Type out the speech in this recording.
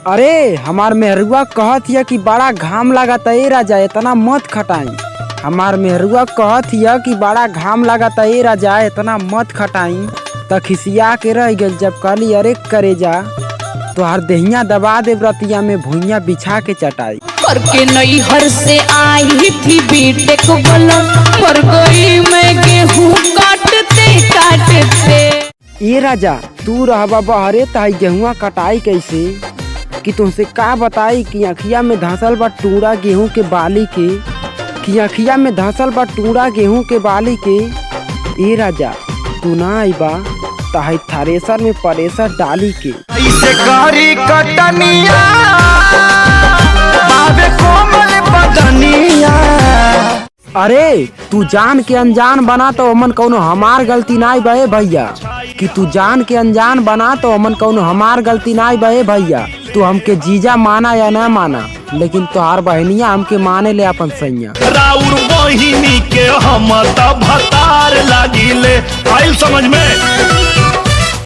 अरे हमार मेहरुआ कहत हिया कि बड़ा घाम लागता ए राजा, इतना मत खटाई। हमार मेहरुआ कहत हिया कि बड़ा घाम लागता ए राजा, इतना मत खटाई। त खिसिया के रह गइल। जब कहली अरे करेजा तोहार देहिया दबा दे रतिया में भुइया बिछा के चटाई। करके नैहर से आई थी बीटेक वाला, पर गई मैं गेहूं काटते काटते। ए राजा तू रहबा बहरे तहाई गेहुआ कटाई कैसे कि तुमसे का बताई कि अखिया में धंसल बा टूड़ा गेहूं के बाली के, कि अखिया में धंसल बा टूड़ा गेहूं के बाली के। ए राजा तू ना आईबा तहाई थ्रेसर में प्रेशर डाली के। ऐसे करी कटनिया बाबे कोमल बदनिया। अरे तू जान के अनजान बना तो अमन कौनो हमार गलती नाई बे भैया, कि तू जान के अनजान बना तो अमन कौनो हमार गलती नाई बे भैया। तू हमके जीजा माना या ना माना, लेकिन तोहार बहनिया हमके माने ले अपन सैया। राउर बहिनी के हम त भतार लागिले, आइल समझ में।